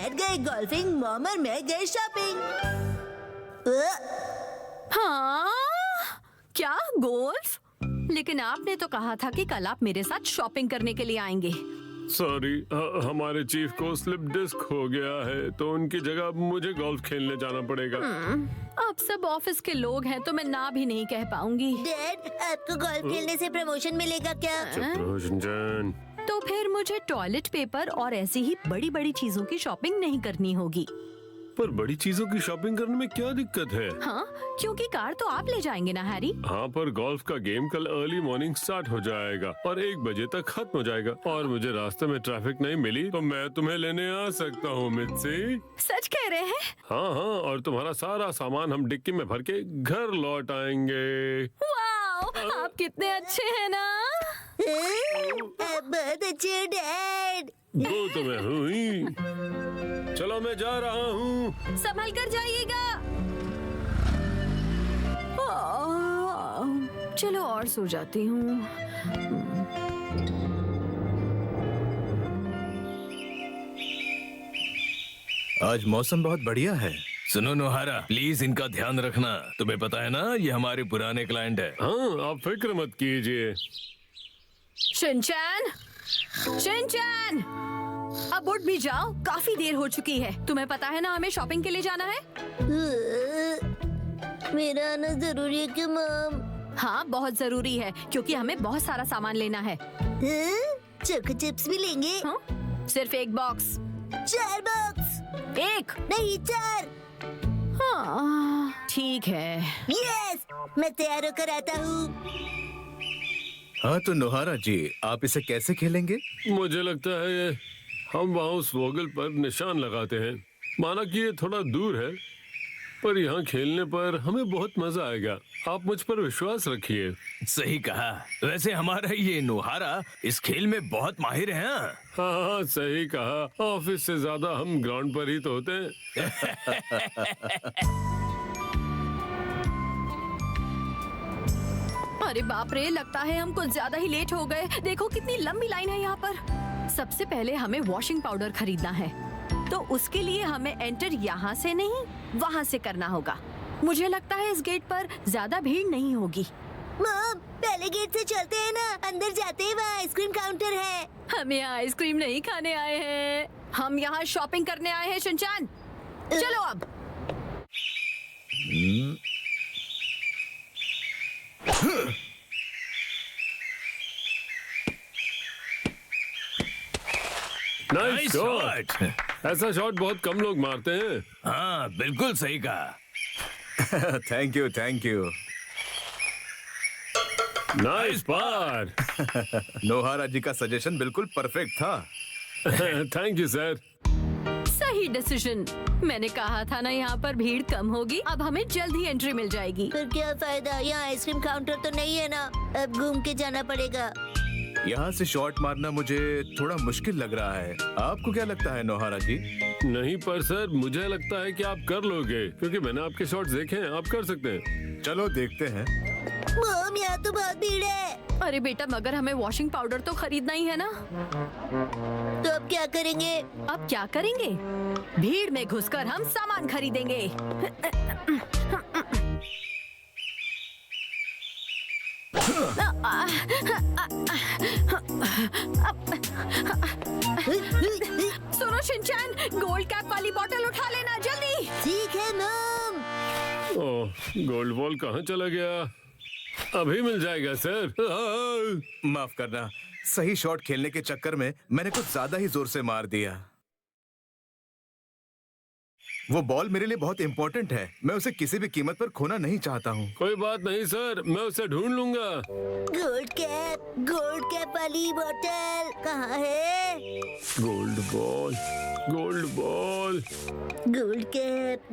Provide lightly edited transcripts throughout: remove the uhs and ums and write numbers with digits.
Dad गए golfing, mom और मैं गए शॉपिंग। हाँ, क्या गोल्फ? लेकिन आपने तो कहा था कि कल आप मेरे साथ शॉपिंग करने के लिए आएंगे। सॉरी, हमारे चीफ को स्लिप डिस्क हो गया है, तो उनकी जगह मुझे गोल्फ खेलने जाना पड़ेगा। आप सब ऑफिस के लोग हैं तो मैं ना भी नहीं कह पाऊंगी। डैड, आपको गोल्फ खेलने से प्रमोशन मिलेगा क्या? रोशन, तो फिर मुझे टॉयलेट पेपर और ऐसी ही बड़ी बड़ी चीजों की शॉपिंग नहीं करनी होगी। पर बड़ी चीजों की शॉपिंग करने में क्या दिक्कत है? हाँ, क्योंकि कार तो आप ले जाएंगे ना हैरी। हाँ, पर गोल्फ का गेम कल अर्ली मॉर्निंग स्टार्ट हो जाएगा और 1 बजे तक खत्म हो जाएगा, और मुझे रास्ते में ट्रैफिक नहीं मिली तो मैं तुम्हें लेने आ सकता हूँ मित्सी। सच कह रहे हैं? हाँ हाँ, और तुम्हारा सारा सामान हम डिक्की में भर के घर लौट आएंगे। वाओ, आप कितने अच्छे हैं ना। आप बहुत अच्छे हो डैड। वो तो मैं हूँ ही। चलो मैं जा रहा हूँ। संभल कर जाइएगा। चलो और सो जाती हूँ। आज मौसम बहुत बढ़िया है। सुनो नोहारा, प्लीज इनका ध्यान रखना। तुम्हें पता है ना, ये हमारे पुराने क्लाइंट है। हाँ, आप फिक्र मत कीजिए। शिनचैन, शिनचैन, अब उठ भी जाओ, काफी देर हो चुकी है। तुम्हें पता है ना हमें शॉपिंग के लिए जाना है। मेरा आना जरूरी है क्या मॉम? हाँ, बहुत जरूरी है क्योंकि हमें बहुत सारा सामान लेना है। चोको चिप्स भी लेंगे? हाँ? सिर्फ एक बॉक्स। 4 बॉक्स। एक नहीं 4। हाँ, ठीक है। यस, मैं तैयार होकर आता हूँ। हाँ तो नोहारा जी, आप इसे कैसे खेलेंगे? मुझे लगता है हम वहाँ उस वोगल पर निशान लगाते हैं। माना कि ये थोड़ा दूर है, पर यहाँ खेलने पर हमें बहुत मजा आएगा। आप मुझ पर विश्वास रखिए। सही कहा। वैसे हमारा ये नोहारा इस खेल में बहुत माहिर है। हाँ हाँ, सही कहा। ऑफिस से ज्यादा हम ग्राउंड पर ही तो होते हैं। अरे बाप रे, लगता है हम कुछ ज्यादा ही लेट हो गए। देखो कितनी लंबी लाइन है यहाँ पर। सबसे पहले हमें वॉशिंग पाउडर खरीदना है, तो उसके लिए हमें एंटर यहाँ से नहीं, वहाँ से करना होगा। मुझे लगता है इस गेट पर ज्यादा भीड़ नहीं होगी। मॉम, पहले गेट से चलते हैं ना, अंदर जाते हैं वहाँ आइसक्रीम काउंटर है। हम यहाँ आइसक्रीम नहीं खाने आए हैं, हम यहाँ शॉपिंग करने आए हैं। शिनचैन, चलो अब। Nice shot. ऐसा शॉट बहुत कम लोग मारते हैं। हाँ, बिल्कुल सही कहा। Thank you, thank you. Nice पार। नोहारा जी का सजेशन बिल्कुल परफेक्ट था। Thank you sir. सही डिसीजन। मैंने कहा था ना, यहाँ पर भीड़ कम होगी। अब हमें जल्द ही एंट्री मिल जाएगी। पर क्या फायदा, यहाँ आइसक्रीम काउंटर तो नहीं है ना, अब घूम के जाना पड़ेगा। यहाँ से शॉट मारना मुझे थोड़ा मुश्किल लग रहा है। आपको क्या लगता है नोहारा जी? नहीं, पर सर मुझे लगता है कि आप कर लोगे, क्योंकि मैंने आपके शॉट्स देखे हैं। आप कर सकते हैं। चलो देखते हैं। मॉम, यहाँ तो बहुत भीड़ है। अरे बेटा, मगर हमें वॉशिंग पाउडर तो खरीदना ही है ना। तो अब क्या करेंगे? अब क्या करेंगे? भीड़ में घुसकर हम सामान खरीदेंगे। सुनो शिनचैन, गोल्ड कैप वाली बोतल उठा लेना जल्दी। ठीक है मॉम। ओह, गोल्ड बॉल कहाँ चला गया? अभी मिल जाएगा सर। माफ करना, सही शॉट खेलने के चक्कर में मैंने कुछ ज्यादा ही जोर से मार दिया। वो बॉल मेरे लिए बहुत इंपॉर्टेंट है। मैं उसे किसी भी कीमत पर खोना नहीं चाहता हूँ। कोई बात नहीं सर, मैं उसे ढूंढ लूंगा। गोल्ड कैप वाली बोतल कहाँ है? Gold ball, gold ball, gold cap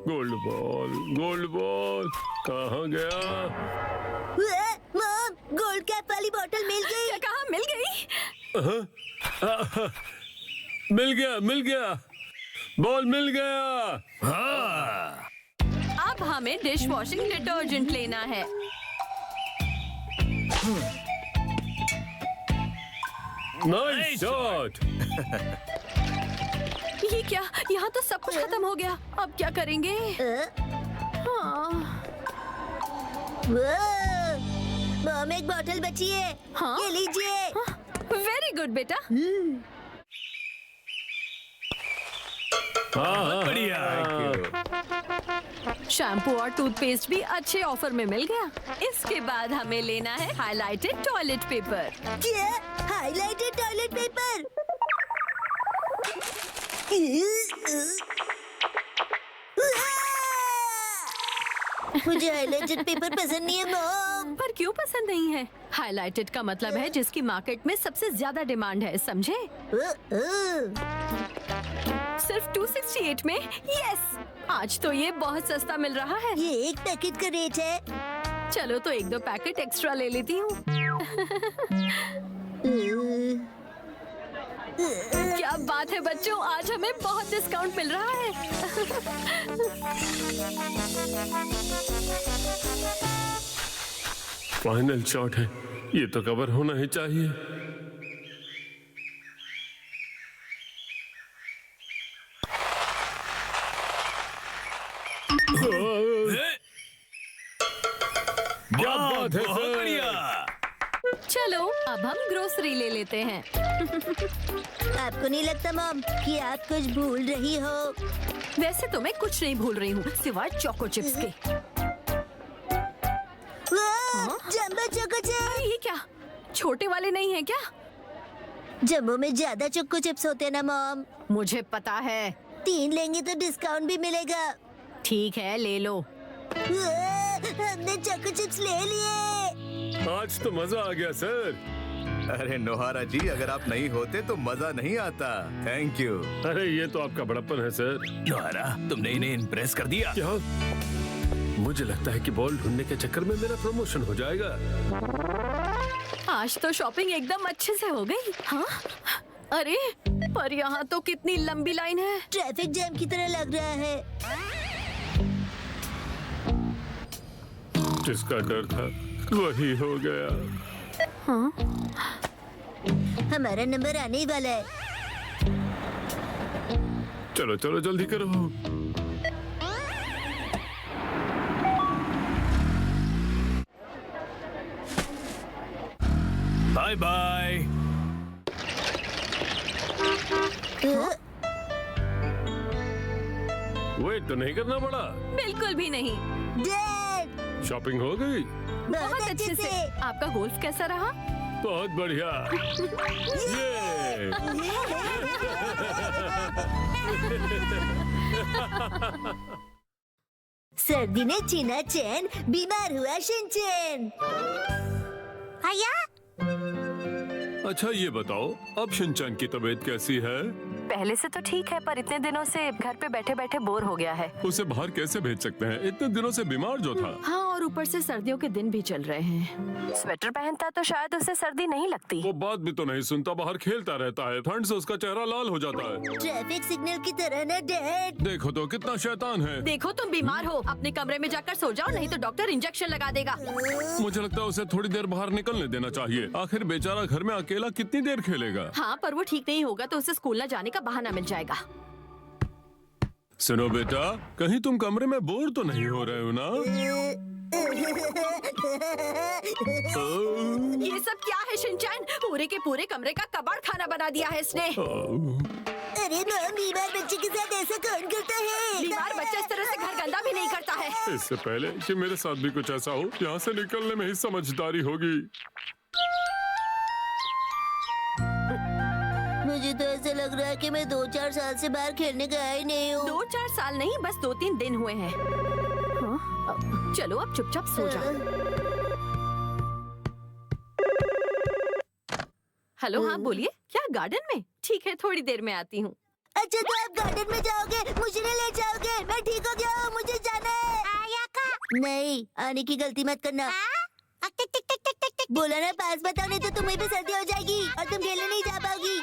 gold ball, gold ball कहाँ गया? मॉम, गोल्ड कैप वाली बोतल मिल गई। क्या कहा? मिल गई? मिल गया, मिल गया, बॉल मिल गया। हाँ, अब हमें डिश वॉशिंग डिटर्जेंट लेना है। Nice shot. ये क्या, यहाँ तो सब कुछ खत्म हो गया। अब क्या करेंगे? हाँ। मॉम, एक बोतल बची है। हाँ? ये लीजिए। वेरी गुड बेटा। हाँ, बढ़िया। शैम्पू और टूथपेस्ट भी अच्छे ऑफर में मिल गया। इसके बाद हमें लेना है हाइलाइटेड टॉयलेट पेपर। क्या? Highlighted toilet paper? मुझे हाइलाइटेड पेपर पसंद नहीं है मॉम। पर क्यों पसंद नहीं है? हाइलाइटेड का मतलब है जिसकी मार्केट में सबसे ज्यादा डिमांड है, समझे? सिर्फ 268 में। यस, आज तो ये बहुत सस्ता मिल रहा है। ये एक पैकेट का रेट है। चलो तो 1-2 पैकेट एक्स्ट्रा ले लेती हूँ। क्या बात है बच्चों, आज हमें बहुत डिस्काउंट मिल रहा है। फाइनल शॉट है, ये तो कवर होना ही चाहिए। क्या वाह, बात है बहुत सर। बढ़िया। चलो अब हम ग्रोसरी ले लेते हैं। आपको नहीं लगता मॉम कि आप कुछ भूल रही हो? वैसे तो मैं कुछ नहीं भूल रही हूँ सिवाय चोको चिप्स के। Jumbo choco chips. अरे ये क्या, छोटे वाले नहीं है क्या? जंबो में ज्यादा चोको चिप्स होते हैं ना मॉम। मुझे पता है। 3 लेंगे तो डिस्काउंट भी मिलेगा। ठीक है, ले लो। हमने चोको चिप्स ले लिए। आज तो मजा आ गया सर। अरे नोहारा जी, अगर आप नहीं होते तो मजा नहीं आता। Thank you. अरे ये तो आपका बड़प्पन है सर। नोहारा, तुमने इन्हें इम्प्रेस कर दिया। क्या? मुझे लगता है कि बॉल ढूंढने के चक्कर में मेरा प्रमोशन हो जाएगा। आज तो शॉपिंग एकदम अच्छे से हो गई। हाँ? अरे पर यहाँ तो कितनी लंबी लाइन है। ट्रैफिक जैम की तरह लग रहा है। जिसका डर था वही हो गया। हाँ? हमारा नंबर आने ही वाला है। चलो चलो जल्दी करो। Bye bye. वेट तो नहीं करना पड़ा। बिल्कुल भी नहीं। डैड, शॉपिंग हो गई। बहुत अच्छे से। आपका गोल्फ कैसा रहा? बहुत बढ़िया। ये सर्दी ने छीना चैन, बीमार हुआ शिनचैन। आया? अच्छा ये बताओ, अब शिनचैन की तबीयत कैसी है? पहले से तो ठीक है, पर इतने दिनों से घर पे बैठे बैठे बोर हो गया है। उसे बाहर कैसे भेज सकते हैं? इतने दिनों से बीमार जो था। हाँ, और ऊपर से सर्दियों के दिन भी चल रहे हैं। स्वेटर पहनता तो शायद उसे सर्दी नहीं लगती। वो बात भी तो नहीं सुनता, बाहर खेलता रहता है। ठंड से उसका चेहरा लाल हो जाता है। ट्रैफिक सिग्नल की तरह ना डैड। देखो तो कितना शैतान है। देखो तुम बीमार हो, अपने कमरे में जाकर सो जाओ, नहीं तो डॉक्टर इंजेक्शन लगा देगा। मुझे लगता है उसे थोड़ी देर बाहर निकलने देना चाहिए। आखिर बेचारा घर में अकेला कितनी देर खेलेगा। हाँ, पर वो ठीक नहीं होगा तो उसे स्कूल न जाने का बहाना मिल जाएगा। सुनो बेटा, कहीं तुम कमरे में बोर तो नहीं हो रहे हो ना? ये सब क्या है शिनचैन? पूरे के पूरे कमरे का कबाड़ खाना बना दिया है इसने। अरे मॉम, बीमार बच्चे के साथ ऐसा कौन करता है? बीमार बच्चा इस तरह से घर गंदा भी नहीं करता है। इससे पहले कि मेरे साथ भी कुछ ऐसा हो, यहाँ से निकलने में ही समझदारी होगी। मुझे तो ऐसा लग रहा है कि मैं 2-4 साल से बाहर खेलने गया ही नहीं हूँ। 2-4 साल नहीं, बस 2-3 दिन हुए हैं। हाँ? चलो अब चुपचाप सो जाओ। हेलो, हाँ बोलिए, क्या गार्डन में? ठीक है, थोड़ी देर में आती हूँ। अच्छा तो आप गार्डन में जाओगे, मुझे नहीं ले जाओगे? मैं ठीक हो गया हूँ, मुझे जाना है। आया का? नहीं, आने की गलती मत करना। बोला ना पास बताओ, नहीं तो तुम्हें भी सर्दी हो जाएगी और तुम खेलने नहीं जा पाओगी।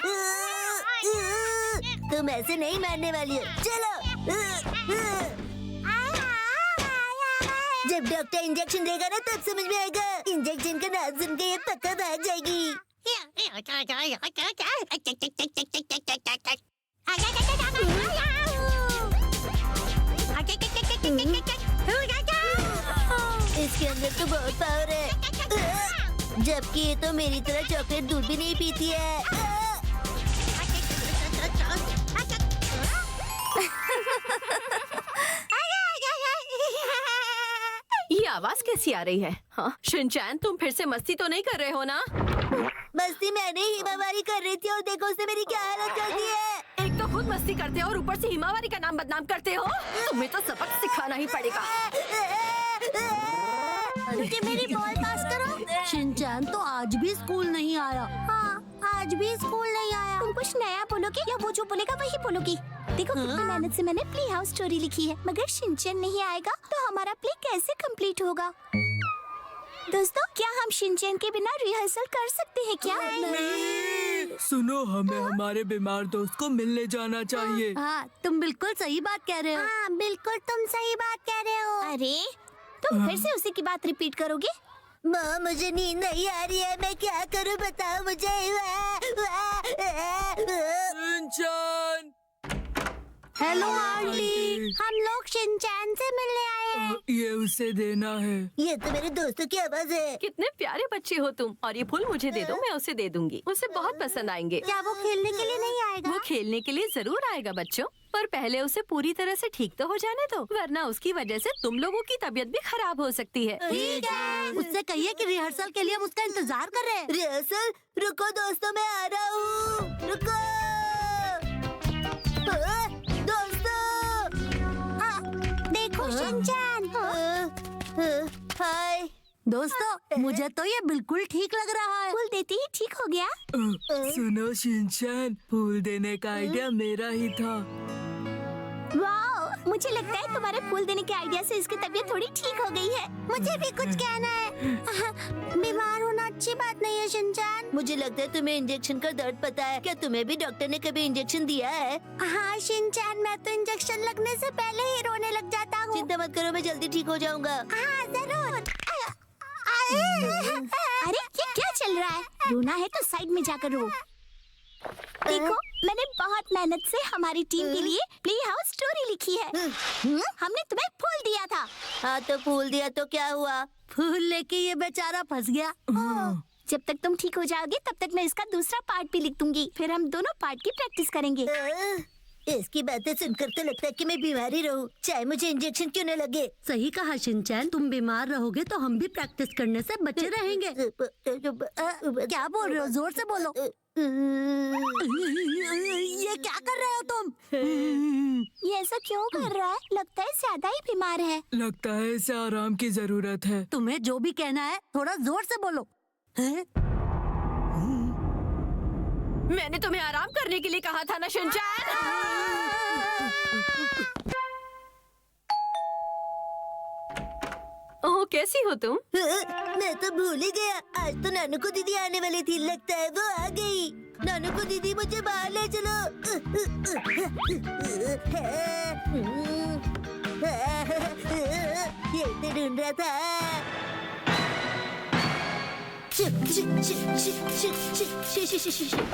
तुम ऐसे नहीं मारने वाली हो। चलो। जब डॉक्टर इंजेक्शन देगा ना तब समझ में आएगा। इंजेक्शन का नाम सुन के ये पक्का भाग जाएगी। इसके अंदर तो बहुत पावर है, जबकि ये तो मेरी तरह चॉकलेट दूध भी नहीं पीती है। ये आवाज कैसी आ रही है? हाँ, शिनचैन तुम फिर से मस्ती तो नहीं कर रहे हो ना? मस्ती मैंने हिमावारी कर रही थी और देखो उसने मेरी क्या हालत कर दी है। एक तो खुद मस्ती करते हो और ऊपर से हिमावारी का नाम बदनाम करते हो। तुम्हें तो सबक सिखाना ही पड़ेगा। मुझे मेरी बॉल पास करो। शिनचैन तो आज भी स्कूल नहीं आया। हाँ, आज भी स्कूल नहीं आया। तुम कुछ नया बोलोगे या वो जो बोलेगा वही बोलोगी? देखो कितनी मेहनत से मैंने प्ले हाउस स्टोरी लिखी है, मगर शिनचैन नहीं आएगा तो हमारा प्ले कैसे कंप्लीट होगा? दोस्तों, क्या हम शिनचैन के बिना रिहर्सल कर सकते हैं क्या? सुनो, हमें हमारे बीमार दोस्त को मिलने जाना चाहिए। हाँ, तुम बिल्कुल सही बात कह रहे हो। हाँ, बिल्कुल तुम सही बात कह रहे हो। अरे, तुम फिर से उसी की बात रिपीट करोगे? माँ, मुझे नींद नहीं आ रही है, मैं क्या करूँ बताओ मुझे। शिनचैन! हेलो आंटी, हम लोग शिनचैन से मिलने आए हैं। ये उसे देना है। ये तो मेरे दोस्तों की आवाज है। कितने प्यारे बच्चे हो तुम। और ये फूल मुझे दे दो, मैं उसे दे दूंगी। उसे बहुत पसंद आएंगे। क्या वो खेलने के लिए नहीं आएगा? वो खेलने के लिए जरूर आएगा बच्चों, पर पहले उसे पूरी तरह से ठीक तो हो जाने दो, वरना उसकी वजह से तुम लोगों की तबीयत भी खराब हो सकती है। ठीक है। उससे कहिए कि रिहर्सल के लिए हम उसका इंतजार कर रहे हैं। रिहर्सल? रुको दोस्तों, मैं आ रहा हूँ। रुको दोस्तों। देखो शिनचैन। हाय दोस्तों, मुझे तो ये बिल्कुल ठीक लग रहा है। फूल देते ही ठीक हो गया। सुनो शिनचैन, फूल देने का आइडिया मेरा ही था। वाह, मुझे लगता है तुम्हारे फूल देने के आइडिया से इसकी तबीयत थोड़ी ठीक हो गई है। मुझे भी कुछ कहना है। बीमार होना अच्छी बात नहीं है शिनचैन। मुझे लगता है तुम्हें इंजेक्शन का दर्द पता है। क्या तुम्हें भी डॉक्टर ने कभी इंजेक्शन दिया है? हाँ शिनचैन, मैं तो इंजेक्शन लगने से पहले ही रोने लग जाता हूँ। चिंता मत करो, मैं जल्दी ठीक हो जाऊंगा। हाँ जरूर। अरे, ये क्या चल रहा है? रोना है तो साइड में जाकर रो। देखो, मैंने बहुत मेहनत से हमारी टीम के लिए प्ले हाउस स्टोरी लिखी है। हमने तुम्हें फूल दिया था। हाँ तो फूल दिया तो क्या हुआ? फूल लेके ये बेचारा फंस गया। जब तक तुम ठीक हो जाओगे तब तक मैं इसका दूसरा पार्ट भी लिख दूंगी। फिर हम दोनों पार्ट की प्रैक्टिस करेंगे। इसकी बातें सुनकर तो लगता है कि मैं बीमार ही रहूं, चाहे मुझे इंजेक्शन क्यों न लगे। सही कहा शिनचैन, तुम बीमार रहोगे तो हम भी प्रैक्टिस करने से बचे रहेंगे। क्या बोल रहे हो? जोर से बोलो। ये क्या कर रहे हो तुम? ये ऐसा क्यों कर रहा है? लगता है ज्यादा ही बीमार है। लगता है इसे आराम की जरूरत है। तुम्हें जो भी कहना है थोड़ा जोर से बोलो। हैं? मैंने तुम्हें आराम करने के लिए कहा था ना शिनचैन। ओह, कैसी हो तुम? मैं तो भूल ही गया। आज तो नानू को दीदी आने वाली थी, लगता है वो आ गई। नानू को दीदी, मुझे बाहर ले चलो। ये तो ढूंढ रहा था।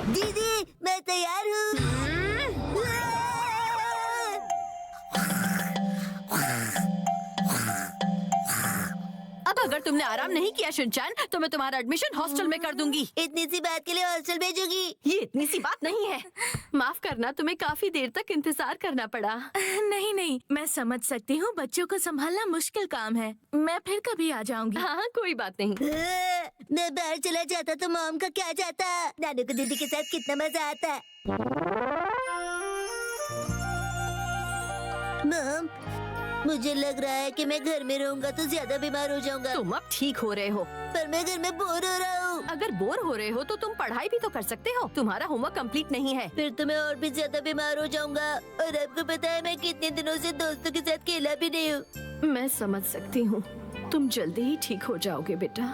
दीदी, मैं तैयार हूँ। अब अगर तुमने आराम नहीं किया शिनचैन, तो मैं तुम्हारा एडमिशन हॉस्टल में कर दूंगी। इतनी सी बात के लिए हॉस्टल भेजोगी? ये इतनी सी बात नहीं है। माफ करना, तुम्हें काफी देर तक इंतजार करना पड़ा। नहीं नहीं, मैं समझ सकती हूँ, बच्चों को संभालना मुश्किल काम है। मैं फिर कभी आ जाऊंगी। हाँ, कोई बात नहीं। मैं बाहर चला जाता तो मॉम का क्या जाता। नानू को दीदी के साथ कितना मजा आता। मॉम, मुझे लग रहा है कि मैं घर में रहूंगा तो ज्यादा बीमार हो जाऊंगा। तुम अब ठीक हो रहे हो। पर मैं घर में बोर हो रहा हूँ। अगर बोर हो रहे हो तो तुम पढ़ाई भी तो कर सकते हो। तुम्हारा होमवर्क कंप्लीट नहीं है। फिर तो मैं और भी ज्यादा बीमार हो जाऊंगा। और आपको पता है मैं कितने दिनों से दोस्तों के साथ खेला भी नहीं हूँ। मैं समझ सकती हूँ, तुम जल्दी ही ठीक हो जाओगे बेटा।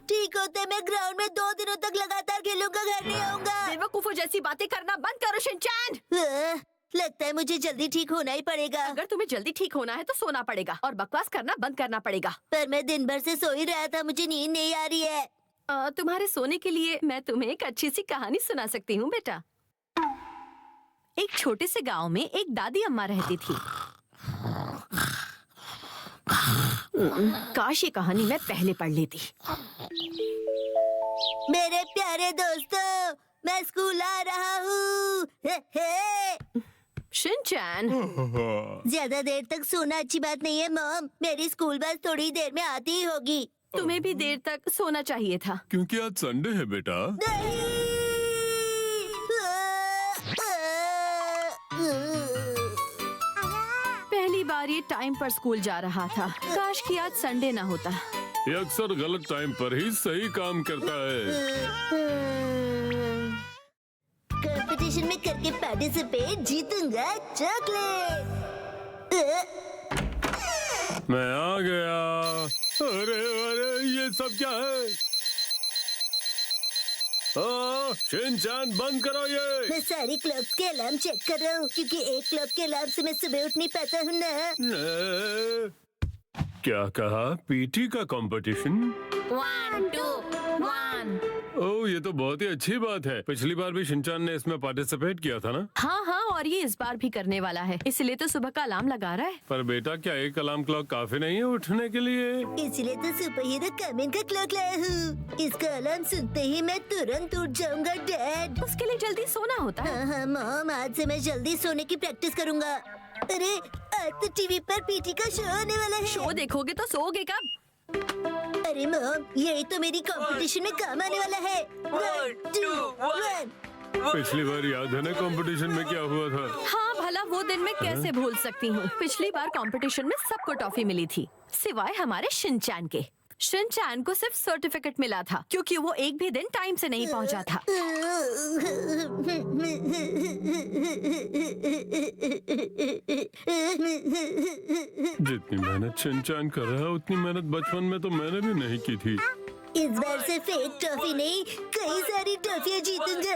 ठीक होते मैं ग्राउंड में 2 दिनों तक लगातार खेलूंगा, घर नहीं आऊंगा। बेवकूफों जैसी बातें करना बंद करो शिनचैन। लगता है मुझे जल्दी ठीक होना ही पड़ेगा। अगर तुम्हें जल्दी ठीक होना है तो सोना पड़ेगा और बकवास करना बंद करना पड़ेगा। पर मैं दिन भर से सो ही रहा था, मुझे नींद नहीं आ रही है। तुम्हारे सोने के लिए मैं तुम्हें एक अच्छी सी कहानी सुना सकती हूँ बेटा। एक छोटे से गांव में एक दादी अम्मा रहती थी। काश ये कहानी मैं पहले पढ़ लेती। मेरे प्यारे दोस्तों, मैं स्कूल आ रहा हूँ। शिनचैन, ज्यादा देर तक सोना अच्छी बात नहीं है मॉम। मेरी स्कूल बस थोड़ी देर में आती ही होगी। तुम्हें भी देर तक सोना चाहिए था। क्योंकि आज संडे है बेटा। पहली बार ये टाइम पर स्कूल जा रहा था। काश कि आज संडे ना होता। ये अक्सर गलत टाइम पर ही सही काम करता है। कंपटीशन में करके पार्टिसिपेट, जीतूंगा चॉकलेट। मैं आ गया। अरे अरे ये सब क्या है? शिनचैन बंद करो ये। मैं सारी क्लब्स के अलार्म चेक कर रहा हूँ, क्योंकि एक क्लब के अलार्म से मैं सुबह उठ नहीं पाता हूँ ना। क्या कहा? पीटी का कंपटीशन? 1, 2, 1। ओह, ये तो बहुत ही अच्छी बात है। पिछली बार भी शिनचैन ने इसमें पार्टिसिपेट किया था ना? हाँ हाँ, और ये इस बार भी करने वाला है, इसलिए तो सुबह का अलार्म लगा रहा है। पर बेटा, क्या एक अलार्म क्लॉक काफी नहीं है उठने के लिए? इसलिए तो सुपर हीरो कामिन का क्लॉक लाया हूँ। इसका अलार्म सुनते ही मैं तुरंत उठ जाऊंगा डैड। उसके लिए जल्दी सोना होता है। हाँ हाँ मॉम, आज से मैं जल्दी सोने की प्रैक्टिस करूंगा। अरे आज तो टीवी पर पीटी का शो आने वाला है। शो देखोगे तो सोओगे कब? अरे मॉम, यही तो मेरी कंपटीशन में काम आने वाला है। 1, 2, 1। पिछली बार याद है ना कंपटीशन में क्या हुआ था? हाँ भला वो दिन मैं कैसे भूल सकती हूँ। पिछली बार कंपटीशन में सबको टॉफी मिली थी, सिवाय हमारे शिनचैन के। शिनचैन को सिर्फ सर्टिफिकेट मिला था, क्योंकि वो एक भी दिन टाइम से नहीं पहुँचा था। जितनी मेहनत शिनचैन कर रहा है, उतनी मेहनत बचपन में तो मैंने भी नहीं की थी। इस बार से फेक ट्रॉफी नहीं, कई सारी ट्रॉफियाँ जीतूंगा।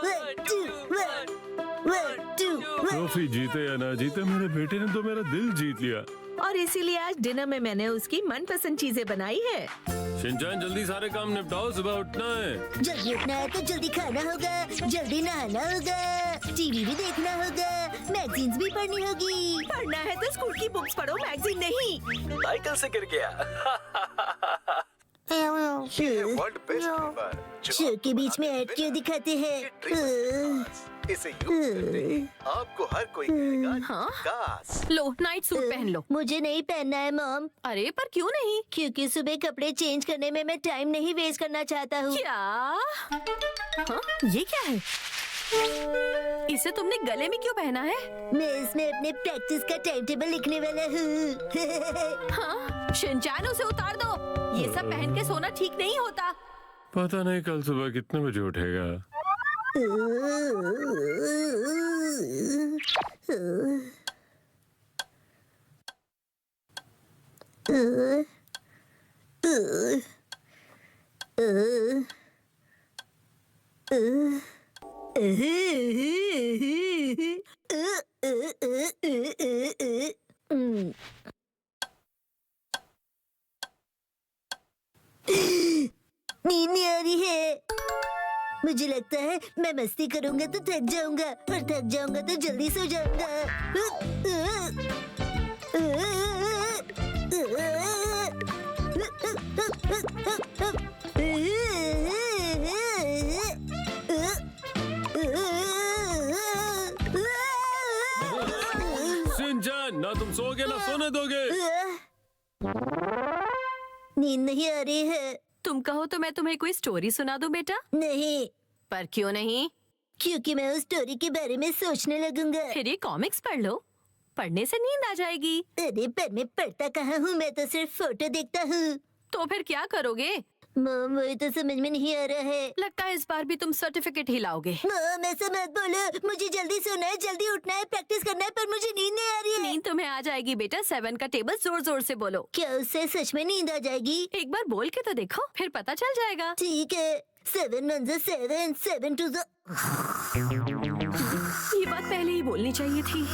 1, 2, 1, 1, 2, 1। ट्रॉफी जीते या ना जीते, मेरे बेटे ने तो मेरा दिल जीत लिया। और इसीलिए आज डिनर में मैंने उसकी मनपसंद चीजें बनाई है। शिनचैन जल्दी सारे काम निपटाओ, सुबह उठना है। जल्दी उठना है तो जल्दी खाना होगा, जल्दी नहाना होगा, टीवी भी देखना होगा, मैगजीन्स भी पढ़नी होगी। पढ़ना है तो स्कूल की बुक्स पढ़ो, मैगजीन नहीं। साइकिल से गिर गया। वर्ल्ड बेस्ट शो के बीच में ऐड क्यों दिखाते हैं? इसे यूज करते आपको हर कोई कहेगा हाँ? काश। लो, नाइट सूट पहन लो। मुझे नहीं पहनना है मॉम, अरे पर क्यों नहीं? क्योंकि सुबह कपड़े चेंज करने में मैं टाइम नहीं वेस्ट करना चाहता हूँ। क्या? हाँ? ये क्या है? इसे तुमने गले में क्यों पहना है? मैं इसमें अपने प्रैक्टिस का टाइम टेबल लिखने वाला हूँ। हाँ? शिनचैन, उसे उतार दो। ये सब पहन के सोना ठीक नहीं होता। पता नहीं कल सुबह कितने बजे उठेगा। नींद नहीं आ रही है। मुझे लगता है मैं मस्ती करूंगा तो थक जाऊंगा, और थक जाऊंगा तो जल्दी सो जाऊंगा। शिनचैन, ना तुम सोओगे ना सोने दोगे। नींद नहीं आ रही है। तुम कहो तो मैं तुम्हें कोई स्टोरी सुना दूं बेटा? नहीं, पर क्यों नहीं? क्योंकि मैं उस स्टोरी के बारे में सोचने लगूंगा। फिर ये कॉमिक्स पढ़ लो, पढ़ने से नींद आ जाएगी। अरे पर मैं पढ़ता कहाँ हूँ, मैं तो सिर्फ फोटो देखता हूँ। तो फिर क्या करोगे? मॉम, वही तो समझ में नहीं आ रहा है। लगता है इस बार भी तुम सर्टिफिकेट ही लाओगे। मॉम, ऐसा मत बोलो। मुझे जल्दी सोना है, जल्दी उठना है, प्रैक्टिस करना है, पर मुझे नींद नहीं आ रही है। नींद तुम्हें आ जाएगी बेटा। 7 का टेबल जोर जोर से बोलो। क्या उससे सच में नींद आ जाएगी? एक बार बोल के तो देखो, फिर पता चल जाएगा। ठीक है। 7 1 7, 7 2। ये बात पहले ही बोलनी चाहिए थी।